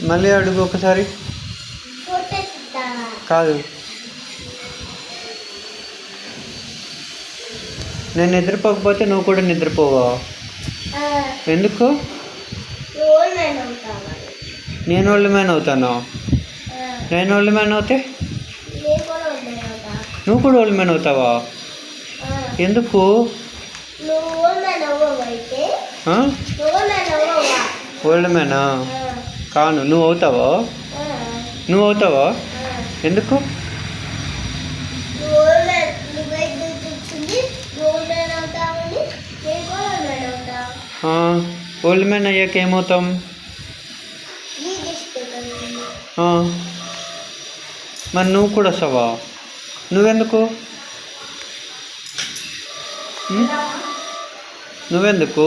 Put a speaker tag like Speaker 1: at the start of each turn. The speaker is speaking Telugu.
Speaker 1: మళ్ళీ అడుగు ఒకసారి. కాదు, నేను నిద్రపోకపోతే నువ్వు కూడా నిద్రపోవా? ఎందుకు? నేను ఓల్డ్ మ్యాన్ అవుతాను. నేను ఓల్డ్ మ్యాన్ అవుతే నువ్వు కూడా ఓల్డ్ మ్యాన్ అవుతావా? ఎందుకు? ఓల్డ్ మ్యానా? కాను. నువ్వు అవుతావా? నువ్వు అవుతావా? ఎందుకు? ఓల్డ్ మ్యాన్ అయ్యాక ఏమవుతాం? మరి నువ్వు కూడా వస్తావా? నువ్వెందుకు? నువ్వెందుకు?